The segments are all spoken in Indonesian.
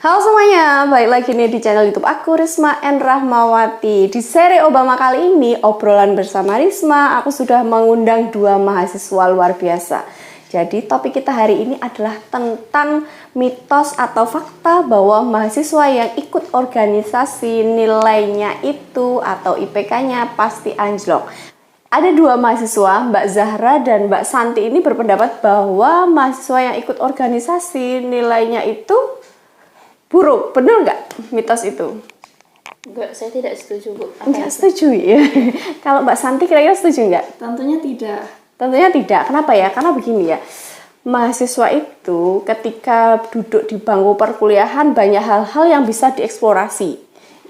Halo semuanya, balik lagi nih di channel YouTube aku, Risma N. Rahmawati. Di seri Obama kali ini, obrolan bersama Risma, aku sudah mengundang dua mahasiswa luar biasa. Jadi topik kita hari ini adalah tentang mitos atau fakta bahwa mahasiswa yang ikut organisasi nilainya itu atau IPK-nya pasti anjlok. Ada dua mahasiswa, Mbak Zahra dan Mbak Santi ini berpendapat bahwa mahasiswa yang ikut organisasi nilainya itu buruk. Benar nggak mitos itu? Enggak, saya tidak setuju, Bu. Nggak setuju ya. Kalau Mbak Santi kira-kira setuju nggak? Tentunya tidak. Tentunya tidak. Kenapa ya? Karena begini ya. Mahasiswa itu ketika duduk di bangku perkuliahan banyak hal-hal yang bisa dieksplorasi.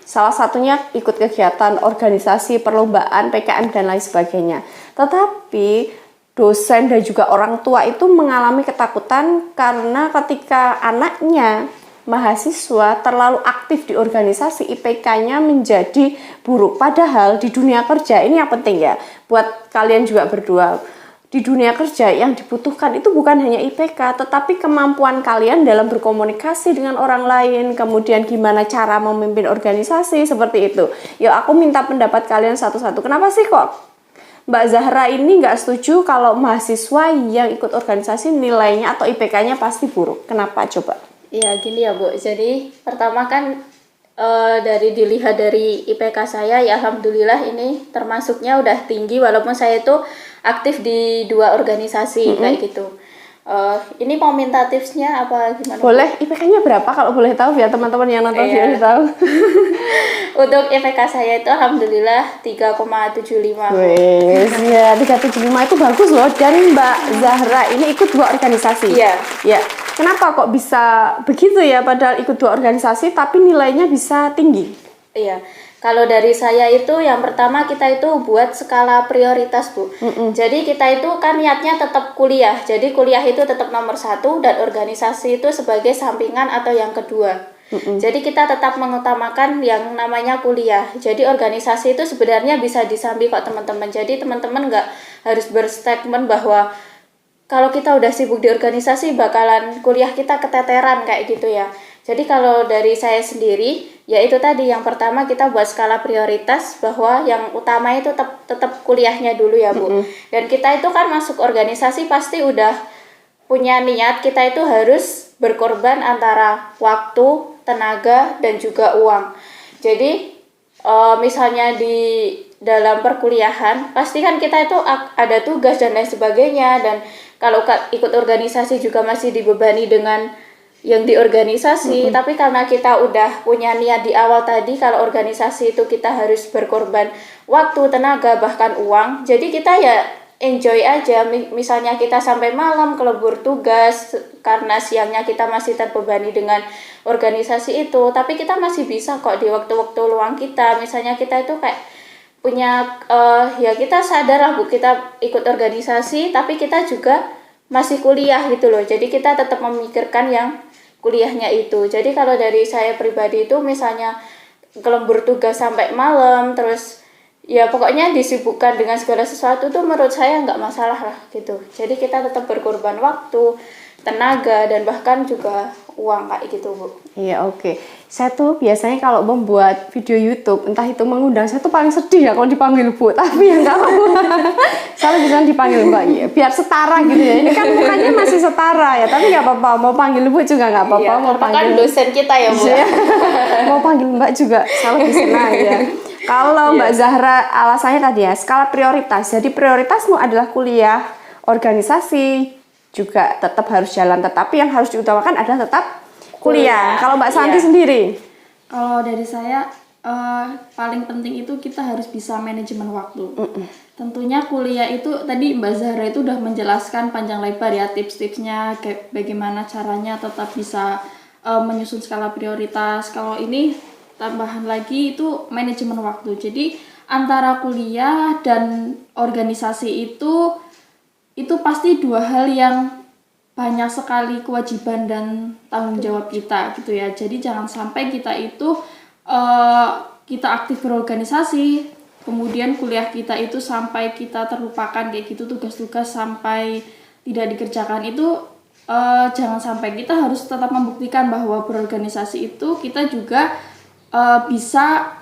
Salah satunya ikut kegiatan organisasi, perlombaan, PKM, dan lain sebagainya. Tetapi dosen dan juga orang tua itu mengalami ketakutan karena ketika anaknya mahasiswa terlalu aktif di organisasi, IPK-nya menjadi buruk. Padahal di dunia kerja, ini yang penting ya, buat kalian juga berdua. Di dunia kerja yang dibutuhkan itu bukan hanya IPK, tetapi kemampuan kalian dalam berkomunikasi dengan orang lain, kemudian gimana cara memimpin organisasi, seperti itu. Yuk aku minta pendapat kalian satu-satu. Kenapa sih kok Mbak Zahra ini nggak setuju kalau mahasiswa yang ikut organisasi nilainya atau IPK-nya pasti buruk? Kenapa coba? Ya gini ya, Bu. Jadi pertama kan dilihat dari IPK saya, ya alhamdulillah ini termasuknya udah tinggi walaupun saya itu aktif di dua organisasi kayak gitu. Ini mau minta tipsnya apa gimana? Boleh, IPK-nya berapa kalau boleh tahu biar teman-teman yang nonton video tahu. Untuk IPK saya itu alhamdulillah 3,75. Wes, ya 3,75 itu bagus loh. Dan Mbak Zahra ini ikut dua organisasi. Iya. Ya. Kenapa kok bisa begitu ya, padahal ikut dua organisasi tapi nilainya bisa tinggi? Iya, kalau dari saya itu yang pertama kita itu buat skala prioritas, Bu. Jadi kita itu kan niatnya tetap kuliah, jadi kuliah itu tetap nomor 1 dan organisasi itu sebagai sampingan atau yang kedua. Jadi kita tetap mengutamakan yang namanya kuliah. Jadi organisasi itu sebenarnya bisa disambi kok teman-teman. Jadi teman-teman nggak harus berstatement bahwa kalau kita udah sibuk di organisasi bakalan kuliah kita keteteran kayak gitu ya. Jadi kalau dari saya sendiri, ya itu tadi yang pertama kita buat skala prioritas bahwa yang utama itu tetap kuliahnya dulu ya, Bu. Dan kita itu kan masuk organisasi pasti udah punya niat kita itu harus berkorban antara waktu, tenaga, dan juga uang. Jadi misalnya di dalam perkuliahan pasti kan kita itu ada tugas dan lain sebagainya, dan kalau ikut organisasi juga masih dibebani dengan yang di organisasi. Tapi karena kita udah punya niat di awal tadi kalau organisasi itu kita harus berkorban waktu, tenaga, bahkan uang, jadi kita ya enjoy aja. Misalnya kita sampai malam kelebur tugas karena siangnya kita masih terbebani dengan organisasi itu, tapi kita masih bisa kok di waktu-waktu luang kita, misalnya kita itu kayak punya ya kita sadar lah, Bu, kita ikut organisasi tapi kita juga masih kuliah gitu loh. Jadi kita tetap memikirkan yang kuliahnya itu. Jadi kalau dari saya pribadi itu misalnya kelembur tugas sampai malam, terus ya pokoknya disibukkan dengan segala sesuatu tuh menurut saya nggak masalah lah gitu. Jadi kita tetap berkorban waktu, tenaga, dan bahkan juga uang kayak gitu, Bu. Iya, oke. Saya tuh biasanya kalau membuat video YouTube, entah itu mengundang, saya tuh paling sedih ya kalau dipanggil Bu. Tapi ya nggak apa-apa. Saya bisa dipanggil Mbak ya, biar setara gitu ya. Ini kan mukanya masih setara ya, tapi nggak apa-apa. Mau panggil Bu juga nggak apa-apa. Iya, mau panggil kan dosen kita ya, Bu. Mau panggil Mbak juga, saya lebih senang ya. Kalau Mbak Zahra alasannya tadi ya, skala prioritas. Jadi prioritasmu adalah kuliah, organisasi juga tetap harus jalan, tetapi yang harus diutamakan adalah tetap kuliah. Kalau Mbak Santi sendiri? Kalau dari saya paling penting itu kita harus bisa manajemen waktu. Tentunya kuliah itu tadi Mbak Zahra itu udah menjelaskan panjang lebar ya tips-tipsnya, kayak bagaimana caranya tetap bisa menyusun skala prioritas. Kalau ini tambahan lagi itu manajemen waktu. Jadi antara kuliah dan organisasi itu pasti dua hal yang banyak sekali kewajiban dan tanggung jawab kita gitu ya. Jadi jangan sampai kita itu kita aktif berorganisasi, kemudian kuliah kita itu sampai kita terlupakan kayak gitu, tugas-tugas sampai tidak dikerjakan, itu jangan sampai kita harus tetap membuktikan bahwa berorganisasi itu kita juga bisa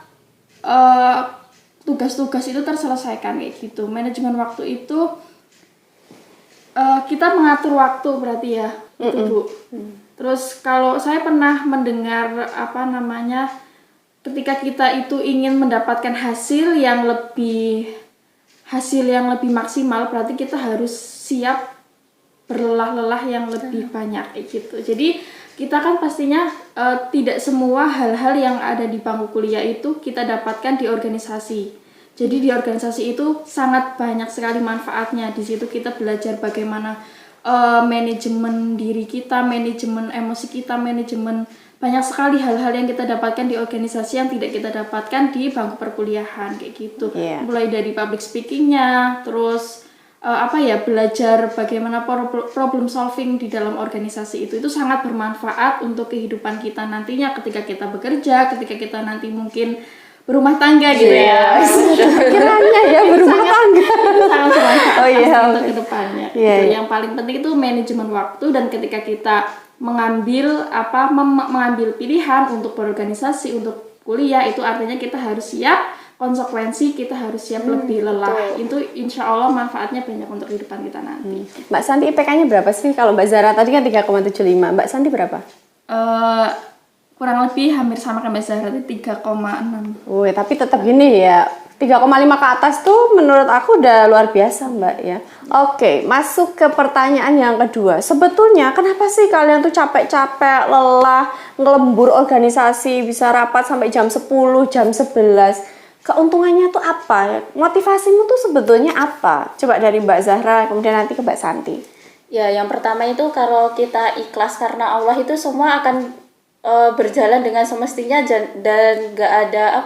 tugas-tugas itu terselesaikan kayak gitu. Manajemen waktu itu kita mengatur waktu berarti ya, itu Bu. Terus kalau saya pernah mendengar ketika kita itu ingin mendapatkan hasil yang lebih maksimal, berarti kita harus siap berlelah-lelah yang lebih banyak kayak gitu. Jadi kita kan pastinya tidak semua hal-hal yang ada di bangku kuliah itu kita dapatkan di organisasi. Jadi di organisasi itu sangat banyak sekali manfaatnya. Di situ kita belajar bagaimana manajemen diri kita, manajemen emosi kita, manajemen banyak sekali hal-hal yang kita dapatkan di organisasi yang tidak kita dapatkan di bangku perkuliahan kayak gitu. Mulai dari public speakingnya, terus belajar bagaimana problem solving di dalam organisasi itu sangat bermanfaat untuk kehidupan kita nantinya ketika kita bekerja, ketika kita nanti mungkin berumah tangga gitu ya. Kiranya ya berumah tangga. Sangat bermanfaat untuk kedepannya. Gitu. Yang paling penting itu manajemen waktu, dan ketika kita mengambil pilihan untuk berorganisasi, untuk kuliah, itu artinya kita harus siap konsekuensi, kita harus siap lebih lelah. Itu insya Allah manfaatnya banyak untuk kehidupan kita nanti. Mbak Santi IPK-nya berapa sih? Kalau Mbak Zahra tadi kan 3,75, Mbak Santi berapa? Kurang lebih hampir sama kayak Mbak Zahra, 3,6. Tapi tetap gini ya, 3,5 ke atas tuh menurut aku udah luar biasa Mbak ya. Oke, masuk ke pertanyaan yang kedua. Sebetulnya kenapa sih kalian tuh capek-capek, lelah, ngelembur organisasi, bisa rapat sampai jam 10, jam 11? Keuntungannya tuh apa? Motivasimu tuh sebetulnya apa? Coba dari Mbak Zahra, kemudian nanti ke Mbak Santi. Ya, yang pertama itu kalau kita ikhlas karena Allah, itu semua akan berjalan dengan semestinya, dan gak ada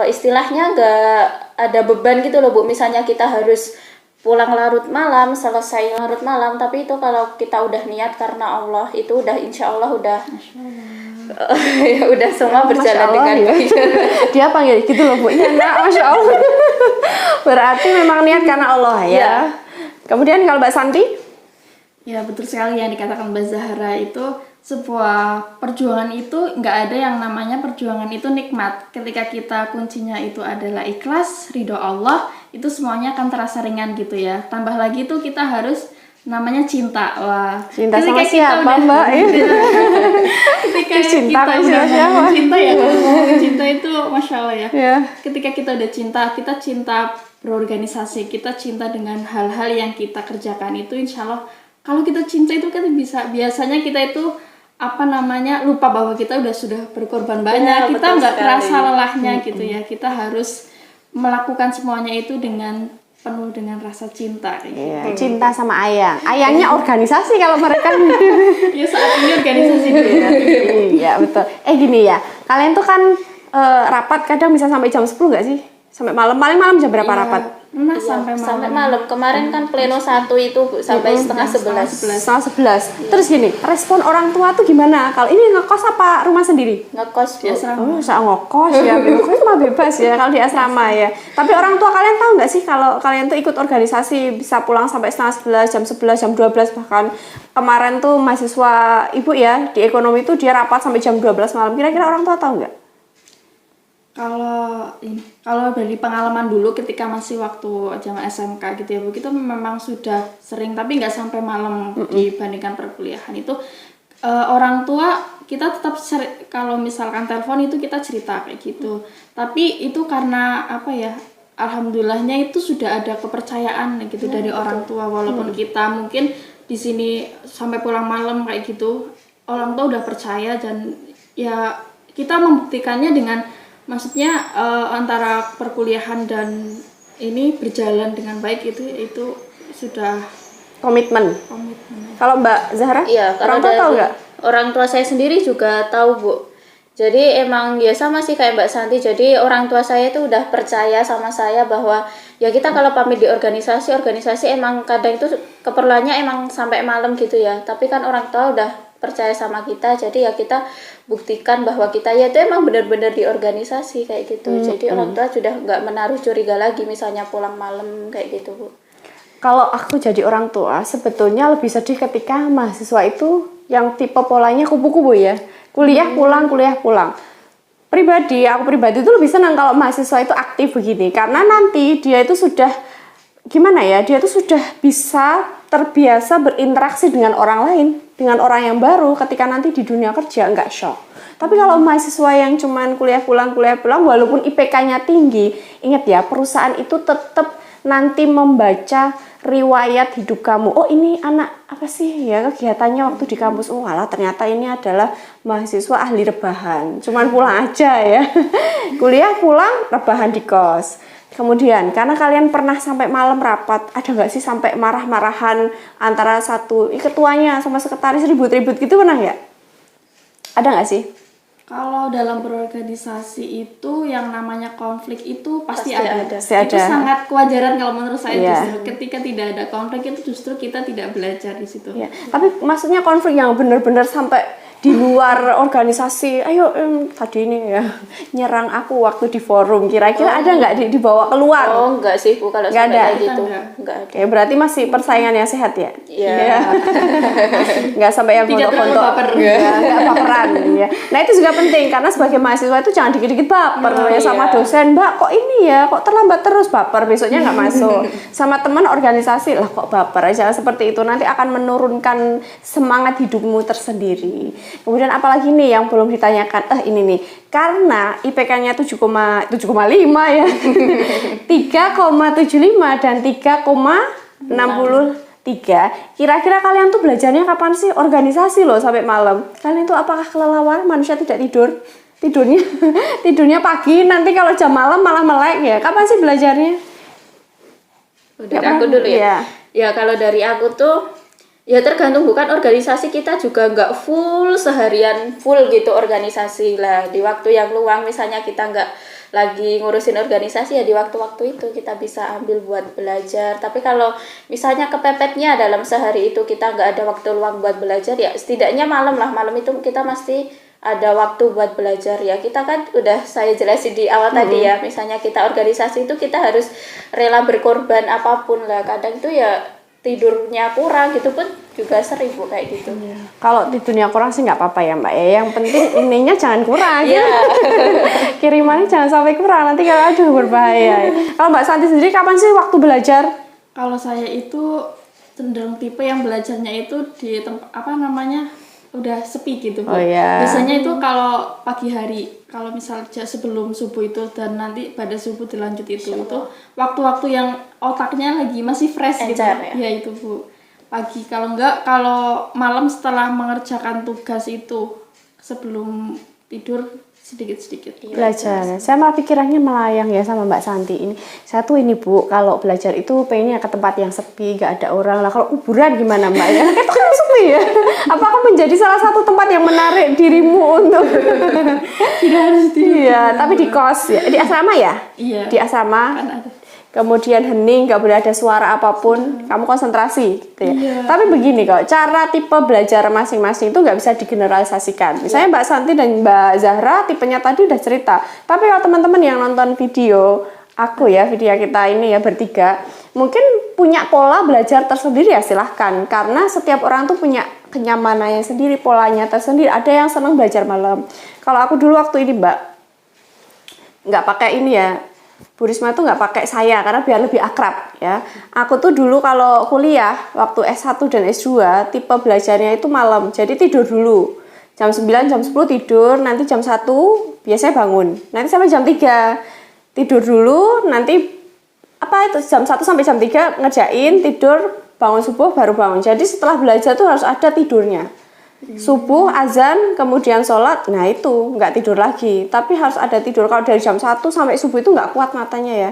istilahnya gak ada beban gitu loh Bu. Misalnya kita harus pulang larut malam, selesai larut malam, tapi itu kalau kita udah niat karena Allah, itu udah insya Allah udah udah semua berjalan dengan baik. Dia panggil gitu loh Bu. Iya nak, Masya Allah. Berarti memang niat karena Allah ya. Kemudian kalau Mbak Santi? Ya betul sekali yang dikatakan Mbak Zahra, itu sebuah perjuangan itu nggak ada yang namanya perjuangan itu nikmat. Ketika kita kuncinya itu adalah ikhlas, ridho Allah, itu semuanya akan terasa ringan gitu ya. Tambah lagi tuh kita harus namanya cinta. Wah, cinta sama siapa Mbak? Ketika cinta cinta itu Masya Allah ya. Ketika kita udah cinta berorganisasi, kita cinta dengan hal-hal yang kita kerjakan, itu insya Allah kalau kita cinta itu kan biasanya kita itu lupa bahwa kita sudah berkorban banyak, kita nggak terasa lelahnya gitu ya. Kita harus melakukan semuanya itu penuh dengan rasa cinta gitu. Cinta sama ayangnya organisasi kalau mereka ya saat ini organisasi dulu ya. Iya betul. Gini ya, kalian tuh kan rapat kadang bisa sampai jam 10 nggak sih? Sampai malam, paling malam jam berapa rapat? Sampai malam. Kemarin kan pleno 1 itu Bu, sampai setengah 11. Terus gini, respon orang tua tuh gimana? Kalau ini ngekos apa rumah sendiri? Ngekos Bu. Saya ngekos ya, ngekos mah bebas ya kalau di asrama ya. Tapi orang tua kalian tahu nggak sih kalau kalian tuh ikut organisasi bisa pulang sampai setengah 11, jam 11, jam 12 bahkan. Kemarin tuh mahasiswa ibu ya di ekonomi tuh dia rapat sampai jam 12 malam. Kira-kira orang tua tahu nggak? Kalau dari pengalaman dulu ketika masih waktu zaman SMK gitu ya Bu, kita memang sudah sering, tapi nggak sampai malam dibandingkan perkuliahan itu. Orang tua kita tetap kalau misalkan telepon itu kita cerita kayak gitu, tapi itu karena alhamdulillahnya itu sudah ada kepercayaan gitu dari orang tua. Walaupun kita mungkin di sini sampai pulang malam kayak gitu, orang tua udah percaya, dan ya kita membuktikannya dengan maksudnya antara perkuliahan dan ini berjalan dengan baik, itu sudah komitmen. Kalau Mbak Zahra? Iya, orang tua tahu nggak? Orang tua saya sendiri juga tahu Bu. Jadi emang ya sama sih kayak Mbak Santi. Jadi orang tua saya itu udah percaya sama saya bahwa ya kita kalau pamit di organisasi emang kadang itu keperluannya emang sampai malam gitu ya. Tapi kan orang tua udah percaya sama kita, jadi ya kita buktikan bahwa kita ya itu emang benar-benar di organisasi kayak gitu. Jadi orang tua sudah nggak menaruh curiga lagi misalnya pulang malam kayak gitu Bu. Kalau aku jadi orang tua, sebetulnya lebih sedih ketika mahasiswa itu yang tipe polanya kupu-kupu ya. Kuliah pulang, kuliah pulang. Aku pribadi itu lebih senang kalau mahasiswa itu aktif begini. Karena nanti dia itu sudah, gimana ya, dia itu sudah bisa terbiasa berinteraksi dengan orang lain. Dengan orang yang baru ketika nanti di dunia kerja, nggak shock. Tapi kalau mahasiswa yang cuman kuliah pulang, walaupun IPK-nya tinggi, ingat ya, perusahaan itu tetap nanti membaca riwayat hidup kamu. Oh, ini anak apa sih ya kegiatannya waktu di kampus? Oh, alah ternyata ini adalah mahasiswa ahli rebahan. Cuman pulang aja ya. Kuliah pulang, rebahan di kos. Kemudian, karena kalian pernah sampai malam rapat, ada nggak sih sampai marah-marahan antara ketuanya sama sekretaris, ribut-ribut gitu, pernah nggak? Ada nggak sih? Kalau dalam berorganisasi itu yang namanya konflik itu pasti Pasti ada. ada. Pasti ada. Itu sangat kewajaran kalau menurut saya. Iya. Justru ketika tidak ada konflik itu justru kita tidak belajar di situ. Ya, tapi maksudnya konflik yang benar-benar sampai di luar organisasi. Ayo tadi ini ya nyerang aku waktu di forum. Kira-kira ada nggak dibawa keluar? Oh, enggak sih Bu, kalau Nggak sampai ada. kayak gitu. Enggak. Enggak ada. Oke, berarti masih persaingan yang sehat ya? Iya. Nggak sampai yang Tidak terlalu gontok-gontok. baper. Nggak baperan. Ya. Nah itu juga penting karena sebagai mahasiswa itu jangan dikit-dikit baper ya sama iya. dosen. Mbak kok ini ya, kok terlambat terus baper, besoknya nggak masuk. Sama teman organisasi lah kok baper. Jangan seperti itu, nanti akan menurunkan semangat hidupmu tersendiri. Kemudian apalagi nih yang belum ditanyakan, ini nih, karena IPK-nya 7,5 ya, 3,75 dan 3,63. Kira-kira kalian tuh belajarnya kapan sih? Organisasi loh sampai malam. Kalian tuh apakah kelelawar? Manusia tidak tidur? Tidurnya pagi, nanti kalau jam malam malah melek ya. Kapan sih belajarnya? Dari aku dulu ya. Iya. Ya kalau dari aku tuh ya tergantung, bukan organisasi kita juga nggak full seharian full gitu organisasi lah. Di waktu yang luang misalnya kita nggak lagi ngurusin organisasi ya di waktu-waktu itu kita bisa ambil buat belajar. Tapi kalau misalnya kepepetnya dalam sehari itu kita nggak ada waktu luang buat belajar ya setidaknya malam itu kita mesti ada waktu buat belajar ya. Kita kan udah saya jelasin di awal tadi ya, misalnya kita organisasi itu kita harus rela berkorban apapun lah. Kadang itu ya tidurnya kurang gitu pun juga sering Bu kayak gitu. Kalau tidurnya kurang sih nggak apa-apa ya Mbak ya. Yang penting ininya jangan kurang. Iya. Kirimannya jangan sampai kurang, nanti kalau aduh berbahaya. Kalau Mbak Santi sendiri kapan sih waktu belajar? Kalau saya itu cenderung tipe yang belajarnya itu di tempat udah sepi gitu Bu. Oh, iya. Biasanya itu kalau pagi hari, kalau misal sebelum subuh itu dan nanti pada subuh dilanjut itu waktu-waktu yang otaknya lagi masih fresh gitu. Encer, ya? Ya itu Bu. Pagi, kalau malam setelah mengerjakan tugas itu sebelum tidur sedikit-sedikit. Belajar. Saya malah pikirannya melayang ya sama Mbak Santi ini. Satu ini Bu, kalau belajar itu pengennya ke tempat yang sepi, gak ada orang lah. Kalau kuburan gimana Mbak? Ya itu kan sepi ya. Apakah menjadi salah satu tempat yang menarik dirimu untuk? Tidak harus Iya, tapi di kos ya, di asrama ya? Iya. Di asrama. Kan ada. Kemudian hening, nggak boleh ada suara apapun, kamu konsentrasi gitu ya. Iya. Tapi begini kok, cara tipe belajar masing-masing itu nggak bisa digeneralisasikan. Misalnya Mbak Santi dan Mbak Zahra tipenya tadi udah cerita. Tapi kalau teman-teman yang nonton video video kita ini ya bertiga, mungkin punya pola belajar tersendiri ya silahkan. Karena setiap orang tuh punya kenyamanannya sendiri, polanya tersendiri. Ada yang senang belajar malam. Kalau aku dulu waktu ini Mbak, nggak pakai ini ya. Bu Risma tuh nggak pakai saya karena biar lebih akrab ya. Aku tuh dulu kalau kuliah waktu S1 dan S2 tipe belajarnya itu malam. Jadi tidur dulu. Jam 9, jam 10 tidur, nanti jam 1 biasanya bangun. Nanti sampai jam 3 tidur dulu, nanti jam 1 sampai jam 3 ngerjain, tidur, bangun subuh baru bangun. Jadi setelah belajar tuh harus ada tidurnya. Subuh, azan, kemudian sholat, nah itu nggak tidur lagi, tapi harus ada tidur. Kalau dari jam 1 sampai subuh itu nggak kuat matanya ya,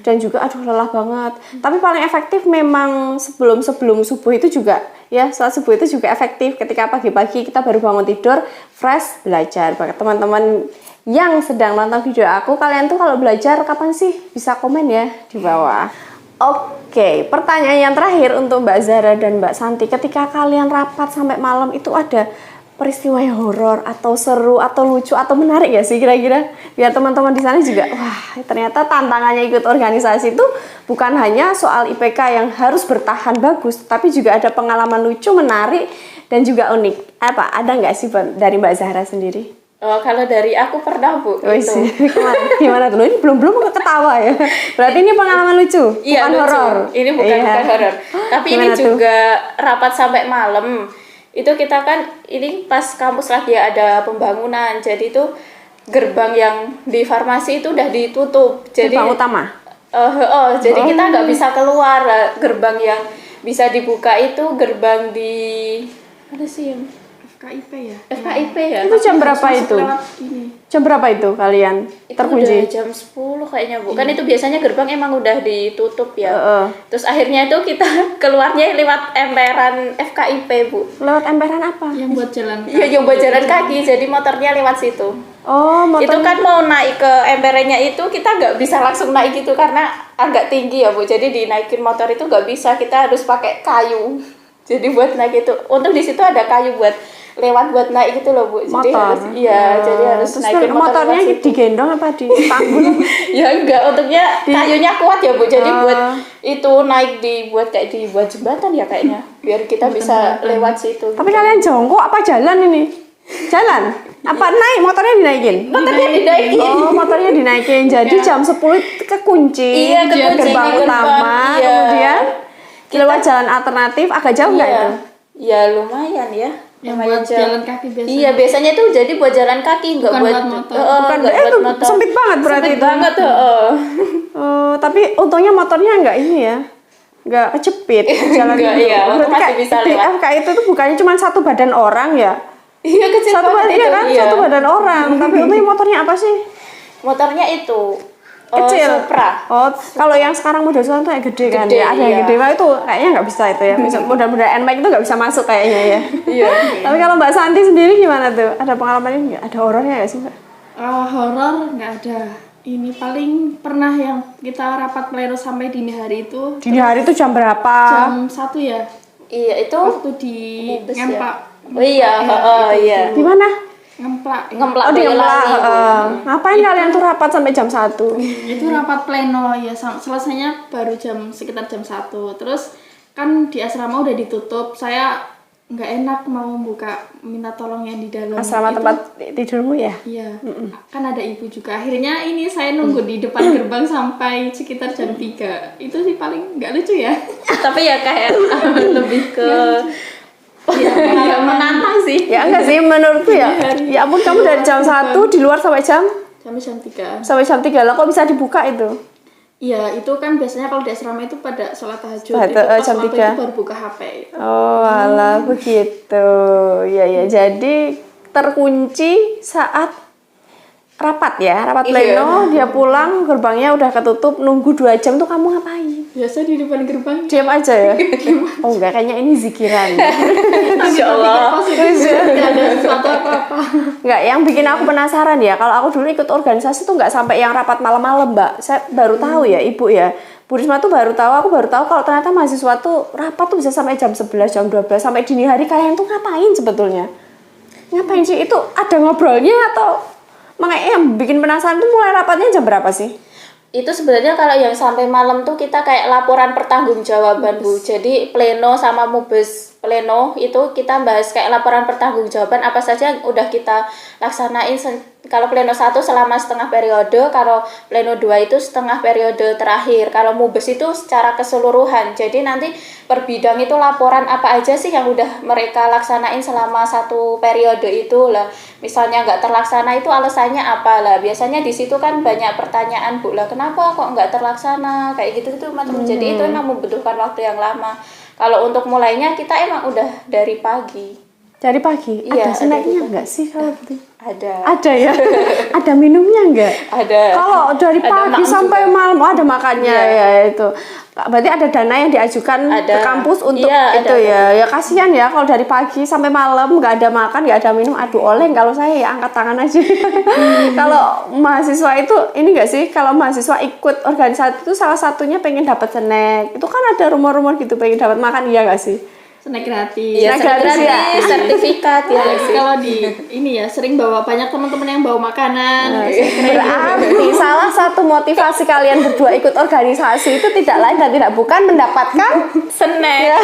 dan juga aduh lelah banget. Tapi paling efektif memang sebelum subuh itu juga ya, saat subuh itu juga efektif. Ketika pagi-pagi kita baru bangun tidur, fresh belajar. Bagi teman-teman yang sedang nonton video aku, kalian tuh kalau belajar kapan sih? Bisa komen ya di bawah. Oke, pertanyaan yang terakhir untuk Mbak Zahra dan Mbak Santi. Ketika kalian rapat sampai malam itu ada peristiwa yang horor atau seru atau lucu atau menarik ya sih kira-kira biar teman-teman di sana juga wah ternyata tantangannya ikut organisasi itu bukan hanya soal IPK yang harus bertahan bagus tapi juga ada pengalaman lucu menarik dan juga unik. Ada nggak sih dari Mbak Zahra sendiri? Oh, kalau dari aku pernah Bu. Itu. Gimana tuh? Ini belum ketawa ya. Berarti ini pengalaman lucu, iya, bukan horor. Ini bukan horor. Tapi ini juga rapat sampai malam. Itu kita kan ini pas kampus lagi ada pembangunan, jadi itu gerbang yang di farmasi itu udah ditutup. Jadi gerbang utama. Jadi kita nggak bisa keluar. Gerbang yang bisa dibuka itu gerbang di ada sih yang FKIP ya. FKIP ya. Itu jam berapa itu? Jam berapa itu kalian Itu terkunci? udah jam 10 kayaknya Bu. Kan itu biasanya gerbang emang udah ditutup ya. Terus akhirnya itu kita keluarnya lewat emperan FKIP Bu. Lewat emperan apa? Yang buat jalan kaki. Iya, yang buat jalan kaki. Jadi motornya lewat situ. Oh, motor. Itu kan mau naik ke emperannya itu kita nggak bisa langsung naik gitu karena agak tinggi ya Bu. Jadi dinaikin motor itu nggak bisa, kita harus pakai kayu. Jadi buat naik itu, untuk di situ ada kayu buat lewat buat naik gitu loh Bu. Jadi motor. Jadi harus Terus naikin motornya digendong apa ditanggul? Ya enggak, untungnya kayunya kuat ya Bu. Jadi buat itu naik dibuat kayak dibuat jembatan ya kayaknya. Biar kita bisa lewat situ. Tapi kalian jongkok apa jalan ini? Jalan? Apa naik motornya dinaikin? Motornya dinaikin. Oh, motornya dinaikin. Jadi jam 10 kekunci. Iya, kekunci gerbang di utama. iya. Kemudian lewat jalan alternatif agak jauh nggak itu? Ya lumayan ya. Yang buat jalan kaki biasanya. Iya, biasanya tuh jadi buat jalan kaki, enggak Bukan buat buat motor. Bukan, enggak buat itu motor. sempit banget berarti Sempit itu. banget tuh. Tapi untungnya motornya nggak ini ya. Nggak kecepit jalan Nggak, itu. iya, Berarti masih bisa di lewat. FK itu tuh bukannya cuma satu badan orang ya? Iya, kecil Satu banget badan itu. kan? Iya. Satu badan orang. Tapi untungnya motornya apa sih? Motornya itu Kecil. Supra. Oh, kalau yang sekarang model sekarang tuh yang gede kan Gede, ya. Ada yang iya. gede, mah itu kayaknya nggak bisa itu ya. Model-model NMAX itu nggak bisa masuk kayaknya ya. Iya. Tapi kalau Mbak Santi sendiri gimana tuh? Ada pengalaman ini nggak? Ada horornya nggak sih Mbak? Horor nggak ada. Ini paling pernah yang kita rapat pleno sampai dini hari itu Dini hari itu jam berapa? jam 1 ya. Iya, itu Waktu di Mubes ya? ngemplak. Oh iya, iya. Di mana? Ngemplak. Ngemplak Oh, di Ngemplak. Boyolali, Bu. Ngapain kalian tuh rapat sampai jam 1? Itu rapat pleno ya, selesainya baru sekitar jam 1. Terus kan di asrama udah ditutup, saya nggak enak mau buka, minta tolong yang di dalam. Asrama Itu- tempat tidurmu ya? Iya, kan ada ibu juga. Akhirnya ini saya nunggu di depan gerbang sampai sekitar jam 3. Itu sih paling nggak lucu ya. Tapi ya kayak lebih ke Ya, menantang sih. Ya enggak sih menurutku ya. Ya ampun kamu dari jam 1 di luar sampai jam sampai jam 3. 3 lah kok bisa dibuka itu? Iya, itu kan biasanya kalau di asrama itu pada sholat tahajud. Sholat, Itu pas jam waktu 3. itu baru buka HP. Oh, alah begitu. Ya. Jadi terkunci saat rapat ya, rapat pleno, dia pulang, gerbangnya udah ketutup, nunggu 2 jam tuh kamu ngapain? Biasa di depan gerbang. Diam aja ya? Oh enggak, kayaknya ini zikiran. Masya Allah. Tidak ada sesuatu apa-apa. Enggak, yang bikin aku penasaran ya, kalau aku dulu ikut organisasi tuh enggak sampai yang rapat malam-malam, Mbak. Saya baru tahu ya, Ibu ya. Bu Risma tuh baru tahu, aku baru tahu kalau ternyata mahasiswa tuh rapat tuh bisa sampai jam 11, jam 12, sampai dini hari. Kalian tuh ngapain sebetulnya? Ngapain sih? Itu ada ngobrolnya atau makanya yang bikin penasaran tuh mulai rapatnya jam berapa sih? Itu sebenarnya kalau yang sampai malam tuh kita kayak laporan pertanggungjawaban Bu. Jadi pleno sama mubes pleno itu kita bahas kayak laporan pertanggungjawaban apa saja yang udah kita laksanain. Kalau pleno 1 selama setengah periode, kalau pleno 2 itu setengah periode terakhir. Kalau mubes itu secara keseluruhan. Jadi nanti per bidang itu laporan apa aja sih yang udah mereka laksanain selama 1 periode itu lah. Misalnya nggak terlaksana itu alasannya apa lah. Biasanya di situ kan banyak pertanyaan Bu lah. Kenapa kok nggak terlaksana? Kayak gitu macam. Jadi itu emang membutuhkan waktu yang lama. Kalau untuk mulainya kita emang udah dari pagi. Dari pagi? Iya, ada snacknya enggak sih kalau gitu? Ada. Ada ya? Ada minumnya enggak? Ada. Kalau dari Ada pagi makan sampai juga. malam, oh ada makannya Iya. ya itu. Berarti ada dana yang diajukan Ada. ke kampus untuk Iya, itu ada. ya. Ya kasihan ya kalau dari pagi sampai malam nggak ada makan, nggak ada minum. Aduh oleng kalau saya ya angkat tangan aja. Kalau mahasiswa itu ini enggak sih? Kalau mahasiswa ikut organisasi itu salah satunya pengen dapat snack. Itu kan ada rumor-rumor gitu pengen dapat makan, iya nggak sih? snack gratis. Iya, Snack gratis ya. sertifikat ya. Apalagi kalau di ini ya sering bawa banyak teman-teman yang bawa makanan. Berarti salah satu motivasi kalian berdua ikut organisasi itu tidak lain dan tidak bukan mendapatkan Snack.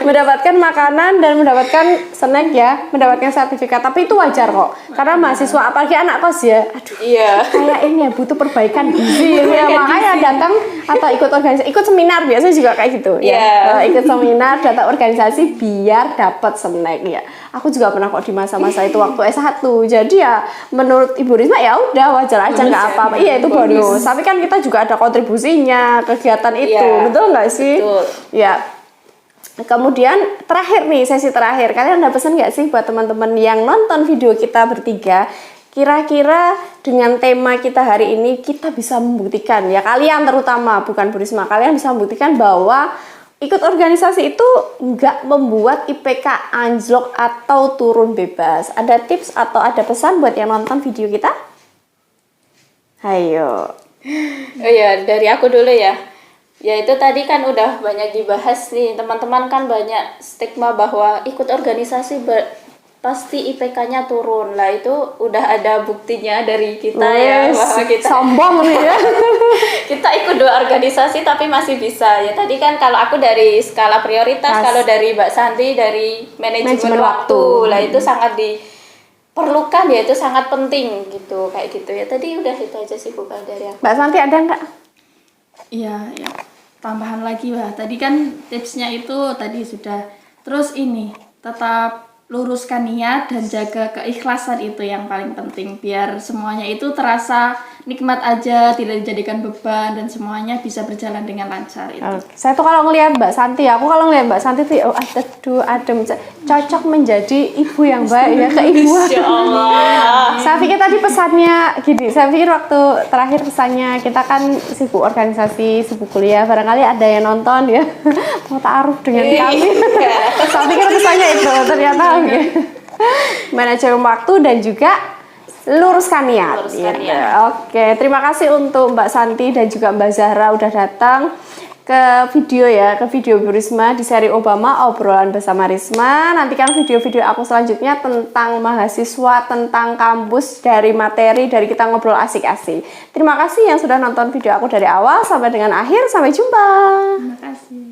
mendapatkan makanan dan mendapatkan snack ya, mendapatkan sertifikat. Tapi itu wajar kok, karena mahasiswa apalagi anak kos ya, aduh Iya. kayak ini ya butuh perbaikan gizi ya, makanya datang atau ikut organisasi, ikut seminar biasanya juga kayak gitu ya. Iya. Ikut seminar, datang organisasi biar dapat snack ya. Aku juga pernah kok di masa-masa itu waktu S1. Jadi ya menurut Ibu Risma ya udah wajar aja nggak apa-apa. Iya itu bonus. Tapi kan kita juga ada kontribusinya kegiatan itu, Iya, betul nggak sih? betul. Ya. Kemudian terakhir nih, sesi terakhir, kalian ada pesan nggak sih buat teman-teman yang nonton video kita bertiga? Kira-kira dengan tema kita hari ini kita bisa membuktikan ya, kalian terutama, bukan Bu Risma, kalian bisa membuktikan bahwa ikut organisasi itu nggak membuat IPK anjlok atau turun bebas. Ada tips atau ada pesan buat yang nonton video kita? Ayo. Oh iya, dari aku dulu ya. Ya itu tadi kan udah banyak dibahas nih, teman-teman kan banyak stigma bahwa ikut organisasi pasti IPK-nya turun. Lah itu udah ada buktinya dari kita ya, bahwa kita sombong nih ya. kita ikut 2 organisasi tapi masih bisa. Ya tadi kan kalau aku dari skala prioritas, kalau dari Mbak Santi dari manajemen waktu. Lah itu sangat diperlukan ya, itu sangat penting gitu, kayak gitu ya. Tadi udah itu aja sih bukan dari aku. Mbak Santi ada nggak? Iya, ya. Tambahan lagi lah. Tadi kan tipsnya itu tadi sudah. Terus ini tetap luruskan niat dan jaga keikhlasan, itu yang paling penting biar semuanya itu terasa nikmat aja, tidak dijadikan beban dan semuanya bisa berjalan dengan lancar itu. Saya tuh kalau ngelihat Mbak Santi, aku kalau ngelihat Mbak Santi tuh aduh adem, cocok menjadi ibu yang baik ya, keibuan. Insya Allah. Saya pikir tadi pesannya gini, saya pikir waktu terakhir pesannya kita kan sibuk organisasi, sibuk kuliah, barangkali ada yang nonton ya mau ta'aruf dengan kami. Saya pikir pesannya itu, ternyata manajemen waktu dan juga luruskan niat. Luruskan Gitu. niat. Oke, terima kasih untuk Mbak Santi dan juga Mbak Zahra udah datang ke video ya, ke video Bu Risma di seri Obama Obrolan Bersama Risma. Nantikan video-video aku selanjutnya tentang mahasiswa, tentang kampus, dari materi, dari kita ngobrol asik-asik. Terima kasih yang sudah nonton video aku dari awal sampai dengan akhir. Sampai jumpa. Terima kasih.